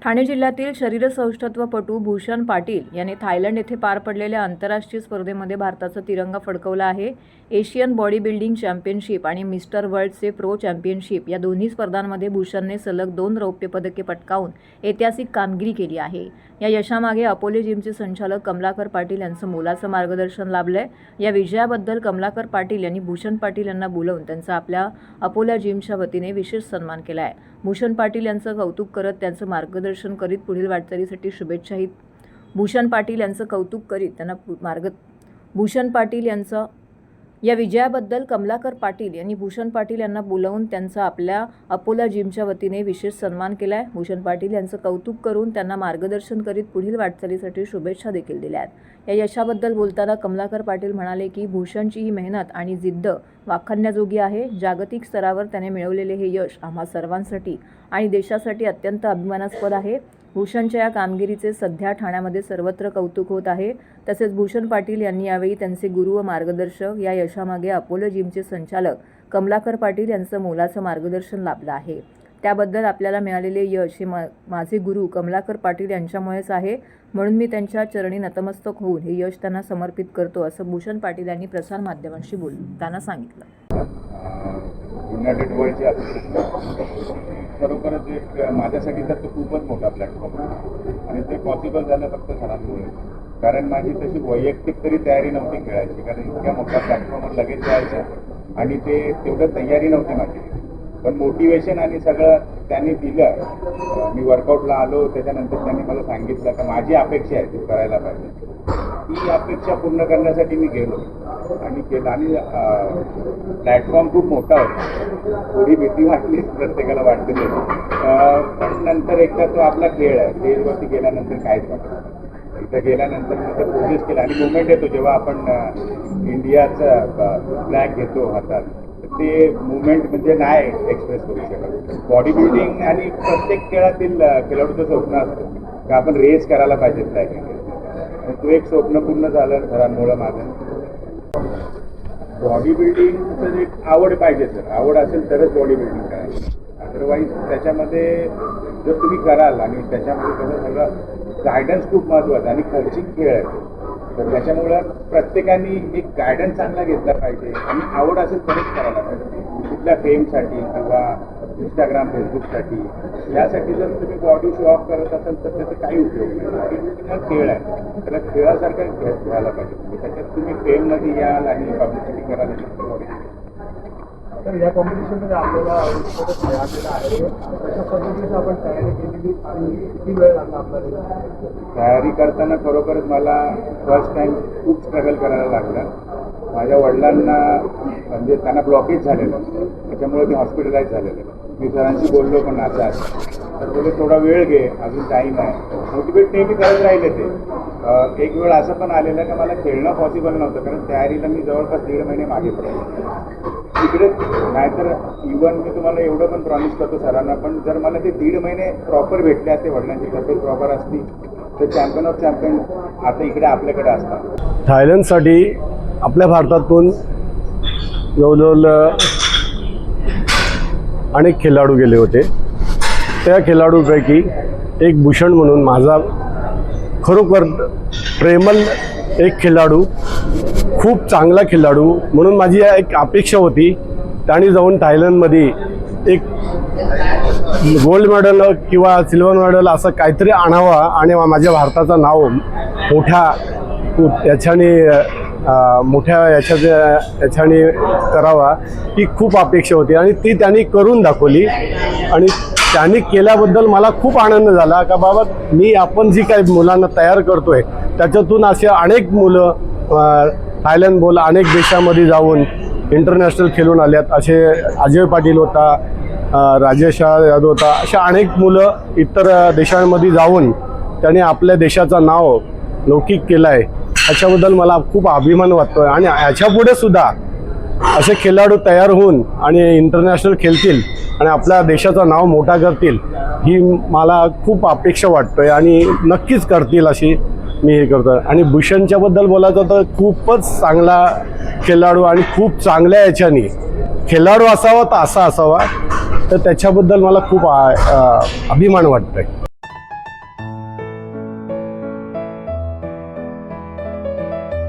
ठाणे जिल्ह्यातील शरीरसौष्ठवपटू भूषण पाटील यांनी थायलंड येथे पार पडलेल्या आंतरराष्ट्रीय स्पर्धेमध्ये भारताचा तिरंगा फडकवला आहे। एशियन बॉडी बिल्डिंग चॅम्पियनशिप आणि मिस्टर वर्ल्डचे प्रो चॅम्पियनशिप या दोन्ही स्पर्धांमध्ये भूषणने सलग 2 रौप्य पदके पटकावून ऐतिहासिक कामगिरी केली आहे। या यशामागे अपोलो जिमचे संचालक कमलाकर पाटील यांचं मोलाचं मार्गदर्शन लाभलंय। या विजयाबद्दल कमलाकर पाटील यांनी भूषण पाटील यांना बोलावून त्यांचा आपल्या अपोलो जिमच्या वतीने विशेष सन्मान केला आहे। भूषण पाटील यांचं कौतुक करत त्यांचं मार्गदर्शन करीत पुढील वाटचालीसाठी शुभेच्छाही भूषण पाटील यांचं कौतुक करीत त्यांना भूषण पाटील यांचं या विजयाबद्दल कमलाकर पाटील यांनी भूषण पाटील यांना बोलावून त्यांचा आपल्या अपोलो जिमच्या वतीने विशेष सन्मान केला आहे। भूषण पाटील यांचं कौतुक करून त्यांना मार्गदर्शन करीत पुढील वाटचालीसाठी शुभेच्छा देखील दिल्या आहेत। या यशाबद्दल बोलताना कमलाकर पाटील म्हणाले की भूषणची ही मेहनत आणि जिद्द वाखाणण्याजोगी आहे। जागतिक स्तरावर त्याने मिळवलेले हे यश आम्हा सर्वांसाठी आणि देशासाठी अत्यंत अभिमानास्पद आहे। भूषणच्या या कामगिरीचे सध्या ठाण्यामध्ये सर्वत्र कौतुक होत आहे। तसेच भूषण पाटील यांनी यावेळी त्यांचे गुरु व मार्गदर्शक या यशामागे अपोलो जिमचे संचालक कमलाकर पाटील यांचं मोलाचं मार्गदर्शन लाभलं आहे। त्याबद्दल आपल्याला मिळालेले यश हे माझे गुरु कमलाकर पाटील यांच्यामुळेच आहे, म्हणून मी त्यांच्या चरणी नतमस्तक होऊन हे यश त्यांना समर्पित करतो, असं भूषण पाटील यांनी प्रसार माध्यमांशी बोलताना सांगितलं। युनायटेड वर्ल्डची खरोखरच एक माझ्यासाठी तर तो खूपच मोठा प्लॅटफॉर्म आहे आणि ते पॉसिबल झालं फक्त सरांमुळे। कारण माझी तशी वैयक्तिक तरी तयारी नव्हती खेळायची, कारण इतक्या मोठ्या प्लॅटफॉर्मवर लगेच जायचं आणि ते तेवढं तयारी नव्हती माझी। पण मोटिवेशन आणि सगळं त्यांनी दिलं। मी वर्कआउटला आलो, त्याच्यानंतर त्यांनी मला सांगितलं की माझी अपेक्षा आहे तू करायला पाहिजे। ती अपेक्षा पूर्ण करण्यासाठी मी गेलो आणि केलं आणि प्लॅटफॉर्म खूप मोठा होता। थोडी भीती वाटली, प्रत्येकाला वाटते ते, पण नंतर एकदा तो आपला खेळ आहे। स्टेजवरती गेल्यानंतर काहीच वाटत नाही। इथं गेल्यानंतर मी ते प्रोसेस केलं आणि मुवमेंट येतो जेव्हा आपण इंडियाचा फ्लॅग घेतो हातात, ते मुवमेंट म्हणजे नाही एक्सप्रेस करू शकत। बॉडी बिल्डिंग आणि प्रत्येक खेळातील खेळाडूचं स्वप्न असतं की आपण रेस करायला पाहिजे फ्लॅग घेऊन। तो एक स्वप्न पूर्ण झालं सरांमुळं माझं। बॉडी बिल्डिंगचं एक आवड पाहिजे सर, आवड असेल तरच बॉडी बिल्डिंग करायचं, अदरवाईज त्याच्यामध्ये जर तुम्ही कराल आणि त्याच्यामध्ये त्याचं सगळं गायडन्स खूप महत्त्वाचं आणि खर्चिक खेळ आहे, तर त्याच्यामुळं प्रत्येकाने एक गायडन्स चांगला घेतला पाहिजे आणि आवड असेल तरच करायला पाहिजे। कुठल्या फेमसाठी किंवा इंस्टाग्राम फेसबुकसाठी यासाठी जर तुम्ही बॉडी शो ऑफ करत असाल तर त्याचा काही उपयोग नाही। बॉडी बिल्डिंग हा खेळ आहे, त्याला खेळासारखं घ्यायला पाहिजे। त्याच्यात तुम्ही फेममध्ये याल आणि पब्लिसिटी कराल बॉडी। तर या कॉम्पिटिशनमध्ये आपल्याला मिळालेला आहे, अशा पद्धतीने आपण तयारी केलेली आणि किती वेळ लागला आपल्याला? तयारी करताना खरोखरच मला फर्स्ट टाईम खूप स्ट्रगल करायला लागलं। माझ्या वडिलांना म्हणजे त्यांना ब्लॉकेज झालेलं, त्याच्यामुळे ते हॉस्पिटलाइज झालेलं। मी सरांशी बोललो पण आता तर बोलले थोडा वेळ घे, अजून टाईम आहे। मोटिवेट नेहमी करत राहिले ते। एक वेळ असं पण आलेलं की मला खेळणं पॉसिबल नव्हतं, कारण तयारीला मी जवळपास 1.5 महिने मागे पडलो तिकडे। नाहीतर इव्हन मी तुम्हाला एवढं पण प्रॉमिस करतो सरांना, पण जर मला ते 1.5 महिने प्रॉपर भेटले असते, वडिलांची तब्येत प्रॉपर असती, तर चॅम्पियन ऑफ चॅम्पियन आता इकडे आपल्याकडे असतात। थायलंडसाठी आपल्या भारतातून जवळजवळ अनेक खेळाडू गेले होते। त्या खेळाडूपैकी एक भूषण म्हणून माझा खरोखर प्रेमल एक खेळाडू, खूप चांगला खेळाडू म्हणून माझी एक अपेक्षा होती त्याने जाऊन थायलंडमध्ये एक गोल्ड मेडल किंवा सिल्वर मेडल असं काहीतरी आणावा आणि माझ्या भारताचं नाव याच्याने करावा ही खूप अपेक्षा होती आणि ती त्यांनी करून दाखवली। आणि त्यांनी केल्याबद्दल मला खूप आनंद झाला का बाबा आपण जी काही मुलांना तयार करतोय त्याच्यातून असे अनेक मुलं थायलंड बोल अनेक देशामध्ये जाऊन इंटरनॅशनल खेळून आल्यात। असे अजय पाटील होता, राजेश यादव होता, अशा अनेक मुलं इतर देशांमध्ये जाऊन त्यांनी आपल्या देशाचं नाव लौकिक केलं आहे। याच्याबद्दल मला खूप अभिमान वाटतो आणि याच्यापुढे सुद्धा असे खेळाडू तयार होऊन आणि इंटरनॅशनल खेळतील आणि आपल्या देशाचं नाव मोठा करतील ही मला खूप अपेक्षा वाटतोय आणि नक्कीच करतील अशी मी हे करतो। आणि भूषणच्याबद्दल बोलायचं तर खूपच चांगला खेळाडू आणि खूप चांगल्या याच्याने खेळाडू असावा तर असा असावा, तर त्याच्याबद्दल मला खूप अभिमान वाटतोय।